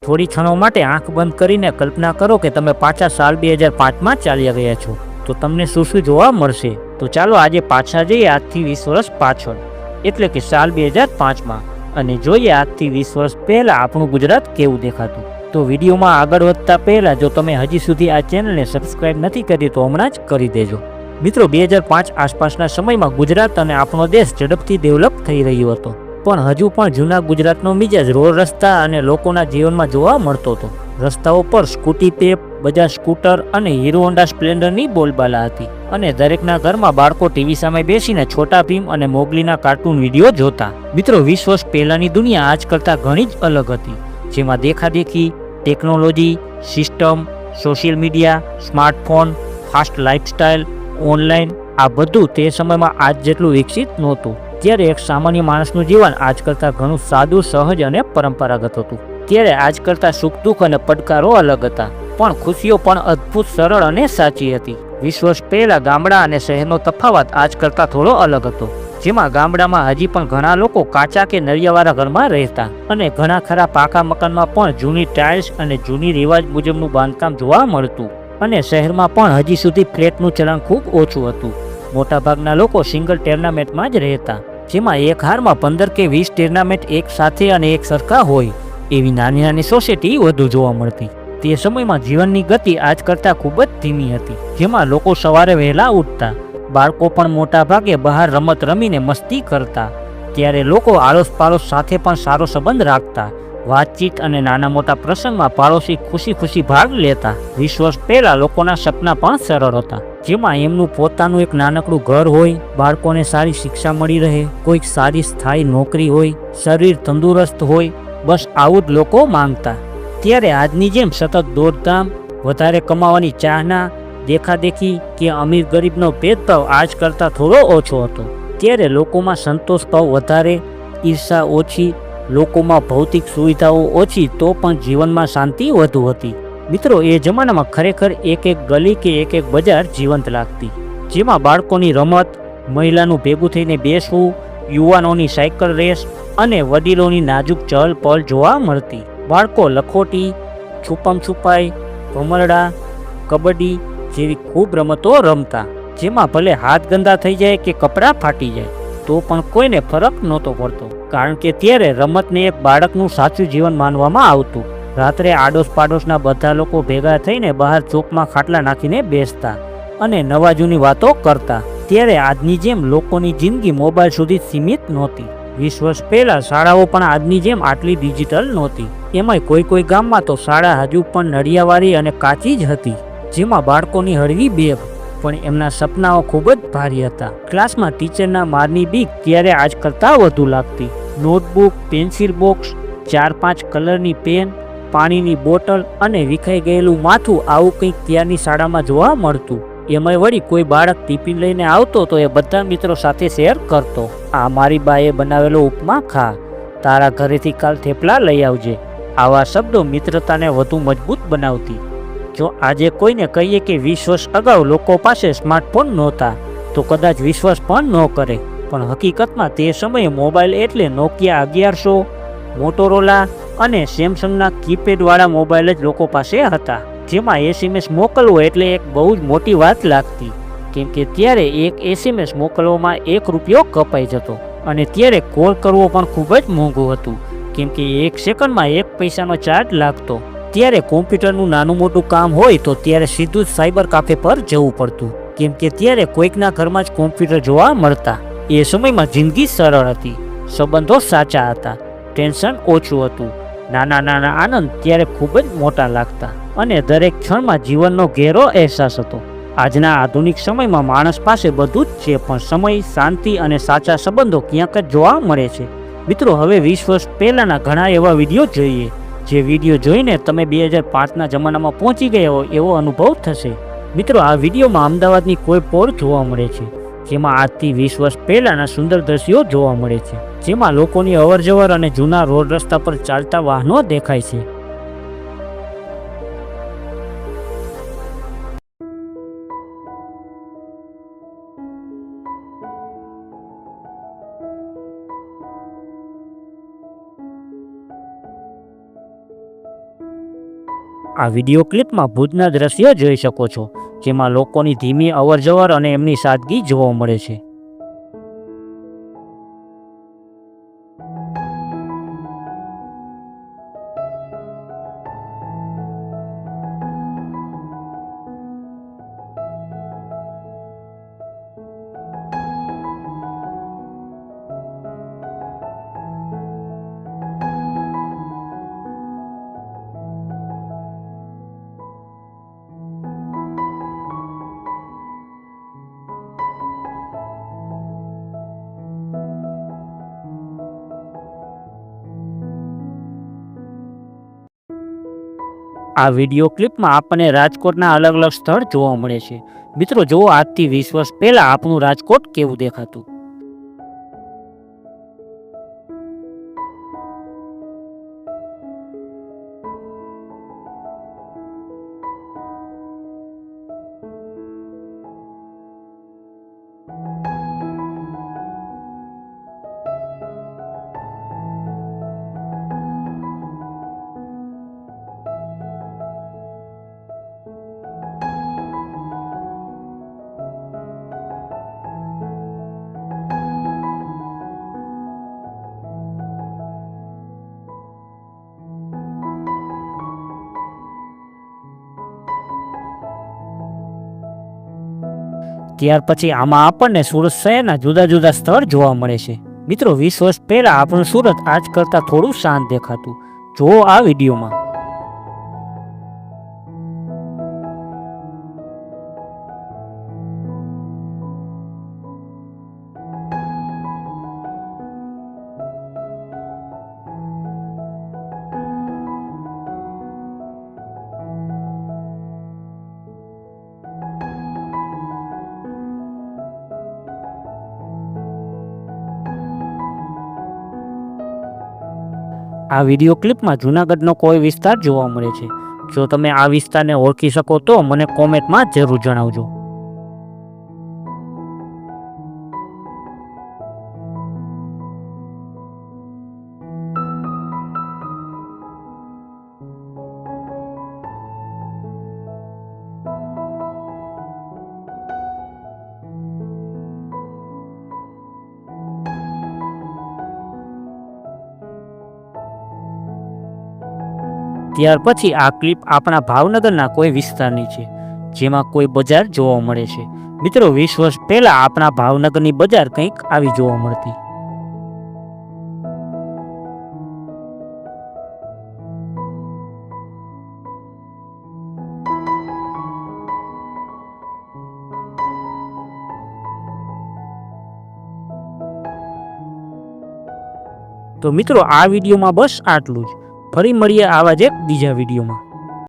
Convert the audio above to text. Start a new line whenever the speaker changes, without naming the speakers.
થોડી ક્ષણો માટે આંખ બંધ કરીને કલ્પના કરો કે તમે પાછા સાલ 2005માં ચાલ્યા ગયા છો, તો તમને શું શું જોવા મળશે? તો ચાલો આજે પાછા જઈએ આજથી 20 વર્ષ પાછળ, એટલે કે સાલ 2005માં, અને જોઈએ આજથી 20 વર્ષ પહેલાં આપણું ગુજરાત કેવું દેખાતું. તો વિડીયોમાં આગળ વધતા પહેલાં જો તમે હજી સુધી આ ચેનલને સબસ્ક્રાઈબ નથી કરી તો હમણાં જ કરી દેજો. મિત્રો, 2005 આસપાસના સમયમાં ગુજરાત અને આપણો દેશ ઝડપથી ડેવલપ થઈ રહ્યો હતો, પણ હજુ પણ જૂના ગુજરાતનો મિજાજ રોડ રસ્તા અને લોકોના જીવનમાં જોવા મળતો હતો. રસ્તાઓ પર સ્કૂટી પેપ, બજાજ સ્કૂટર અને હીરો હોન્ડા સ્પ્લેન્ડરની બોલબાલા હતી, અને દરેકના ઘરમાં બાળકો ટીવી સામે બેસીને છોટા ભીમ અને મોગલીના કાર્ટૂન વિડીયો જોતા. મિત્રો, 20 વર્ષ પહેલાની દુનિયા આજ કરતાં ઘણી જ અલગ હતી, જેમાં દેખાદેખી, technology, system, social media, smartphone, fast lifestyle, online, આ બધું તે સમયમાં આજ જેટલું વિકસિત નહોતું. ત્યારે એક સામાન્ય માણસનું જીવન આજ કરતાં ઘણું સાદું, સહજ અને પરંપરાગત હતું. ત્યારે આજ કરતાં સુખ દુઃખ અને પડકારો અલગ હતા, પણ ખુશીઓ પણ અદ્ભુત, સરળ અને સાચી હતી. 20 વર્ષ પહેલાં ગામડા અને શહેરનો તફાવત આજ કરતાં થોડો અલગ હતો, જેમાં ગામડામાં હજી પણ ઘણા લોકો કાચા કે નળિયાવાળા ઘરમાં રહેતા, અને ઘણા ખરા પાકા મકાનમાં પણ જૂની ટાઇલ્સ અને જૂની રિવાજ મુજબનું બાંધકામ જોવા મળતું. અને શહેરમાં પણ હજી સુધી ફ્લેટનું ચલણ ખૂબ ઓછું હતું. મોટાભાગના લોકો સિંગલ ટેર્નામેન્ટમાં જ રહેતા, જેમાં એક હારમાં 15 કે 20 ટેર્નામેન્ટ એક સાથે અને એક સરખા હોય એવી નાની નાની સોસાયટી વધુ જોવા મળતી. તે સમયમાં જીવનની ગતિ આજ કરતાં ખૂબ જ ધીમી હતી, જેમાં લોકો સવારે વહેલા ઉઠતા, બાળકો પણ મોટા ભાગે બહાર રમત રમીને મસ્તી કરતા. ત્યારે લોકો આડોશ પાડોશ સાથે પણ સારો સંબંધ રાખતા, વાતચીત અને નાના મોટા પ્રસંગમાં પાડોશી ખુશી ખુશી ભાગ લેતા. 20 વર્ષ પહેલા લોકોના સપના પણ સરળ હતા, જેમાં એમનું પોતાનું એક નાનકડું ઘર હોય, બાળકોને સારી શિક્ષા મળી રહે, કોઈક સારી સ્થાયી નોકરી હોય, શરીર તંદુરસ્ત હોય, બસ આવું જ લોકો માંગતા. ત્યારે આજની જેમ સતત દોડધામ, વધારે કમાવાની ચાહના, દેખાદેખી કે અમીર ગરીબનો ભેદભાવ આજ કરતાં થોડો ઓછો હતો. ત્યારે લોકોમાં સંતોષ ભાવ વધારે, ઈર્ષા ઓછી, લોકોમાં ભૌતિક સુવિધાઓ ઓછી તો પણ જીવનમાં શાંતિ વધુ હતી. મિત્રો, એ જમાનામાં ખરેખર એક એક ગલી કે એક એક બજાર જીવંત લાગતી, જેમાં બાળકોની રમત, મહિલાનું ભેગું થઈને બેસવું, યુવાનોની સાયકલ રેસ અને વડીલોની નાજુક ચહલ પહલ જોવા મળતી. બાળકો લખોટી, છુપમ છુપાઈ, ભમરડા, કબડ્ડી જેવી ખૂબ રમતો રમતા, જેમાં ભલે હાથ ગંદા થઈ જાય કે કપડાં ફાટી જાય તો પણ કોઈને ફરક નહોતો પડતો, કારણ કે ત્યારે રમતને એક બાળકનું સાચું જીવન માનવામાં આવતું. રાત્રે આડોશ પાડોશના બધા લોકો ભેગા થઈને બહાર ચોકમાં ખાટલા નાખીને બેસતા અને નવા જૂની વાતો કરતા. ત્યારે આજની જેમ લોકોની જિંદગી મોબાઈલ સુધી સીમિત નહોતી. 20 વર્ષ પહેલાં શાળાઓ પણ આજની જેમ આટલી ડિજિટલ નહોતી. એમાંય કોઈ ગામમાં તો શાળા હજુ પણ નળિયાવાળી અને કાચી જ હતી, જેમાં બાળકોની હળવી બેગ, પણ એમના સપનાઓ ખૂબ જ ભારી હતા. ક્લાસમાં ટીચરના મારની બીક ત્યારે આજ કરતાં વધુ લાગતી. નોટબુક, પેન્સિલ બોક્સ, 4-5 કલરની પેન, પાણીની બોટલ અને વિખાઈ ગયેલું માથું, આવું કંઈક ત્યારની શાળામાં જોવા મળતું. એમાંય વળી કોઈ બાળક ટિફિન લઈને આવતો તો એ બધા મિત્રો સાથે શેર કરતો. આ મારી બાએ બનાવેલો ઉપમા ખા, તારા ઘરેથી કાલ થેપલા લઈ આવજે. આવા શબ્દો મિત્રતાને વધુ મજબૂત બનાવતી. જો આજે કોઈને કહીએ કે 20 વર્ષ અગાઉ લોકો પાસે સ્માર્ટફોન નહોતા તો કદાચ વિશ્વાસ પણ ન કરે, પણ હકીકતમાં તે સમયે મોબાઈલ એટલે નોકિયા 1100, મોટોરોલા અને સેમસંગના કીપેડવાળા મોબાઈલ જ લોકો પાસે હતા, જેમાં SMS મોકલવો એટલે એક બહુ જ મોટી વાત લાગતી, કેમ કે ત્યારે એક SMS મોકલવામાં ₹1 કપાઈ જતો, અને ત્યારે કોલ કરવો પણ ખૂબ જ મોંઘું હતું, કેમ કે 1 સેકન્ડમાં 1 પૈસાનો ચાર્જ લાગતો. ત્યારે કોમ્પ્યુટરનું નાનું મોટું કામ હોય તો ત્યારે સીધું જ સાયબર કાફે પર જવું પડતું, કેમ કે ત્યારે કોઈકના ઘરમાં જ કોમ્પ્યુટર જોવા મળતા. એ સમયમાં જિંદગી સરળ હતી, સંબંધો સાચા હતા, ટેન્શન ઓછું હતું, નાના નાના આનંદ ત્યારે ખૂબ જ મોટા લાગતા, અને દરેક ક્ષણમાં જીવનનો ઘેરો અહેસાસ હતો. આજના આધુનિક સમયમાં માણસ પાસે બધું જ છે, પણ સમય, શાંતિ અને સાચા સંબંધો ક્યાંક જ જોવા મળે છે. મિત્રો, હવે 20 વર્ષ પહેલાંના ઘણા એવા વિડીયો જોઈએ, જે વિડીયો જોઈને તમે 2005ના જમાનામાં પહોંચી ગયા હોય એવો અનુભવ થશે. મિત્રો, આ વિડીયોમાં અમદાવાદની કોઈ પોળ જોવા મળે છે, જેમાં આજથી 20 વર્ષ પહેલાંના સુંદર દ્રશ્યો જોવા મળે છે, જેમાં લોકોની અવરજવર અને જૂના રોડ રસ્તા પર ચાલતા વાહનો દેખાય છે. આ વિડીયો ક્લિપમાં ભુજના દ્રશ્ય જોઈ શકો છો, જેમાં લોકોની ધીમી અવરજવર અને એમની સાદગી જોવા મળે છે. આ વિડીયો ક્લિપમાં આપણને રાજકોટના અલગ અલગ સ્થળ જોવા મળે છે. મિત્રો જુઓ, આજથી 20 વર્ષ પહેલા આપણું રાજકોટ કેવું દેખાતું. ત્યાર પછી આમાં આપણને સુરત શહેરના જુદા જુદા સ્થળ જોવા મળે છે. મિત્રો 20 વર્ષ પહેલા આપણું સુરત આજ કરતાં થોડું શાંત દેખાતું. જુઓ આ વિડીયોમાં. આ વિડીયો ક્લિપમાં જૂનાગઢનો કોઈ વિસ્તાર જોવા મળે છે. જો તમે આ વિસ્તારને ઓળખી શકો તો મને કોમેન્ટમાં જરૂર જણાવજો. ત્યાર પછી આ ક્લિપ આપણા ભાવનગરના કોઈ વિસ્તારની છે, જેમાં કોઈ બજાર જોવા મળે છે. મિત્રો 20 વર્ષ પહેલા આપણા ભાવનગરની બજાર કંઈક આવી જોવા મળતી. તો મિત્રો આ વિડીયોમાં બસ આટલું જ. ફરી મળીએ આવા જ એક બીજા વિડીયોમાં.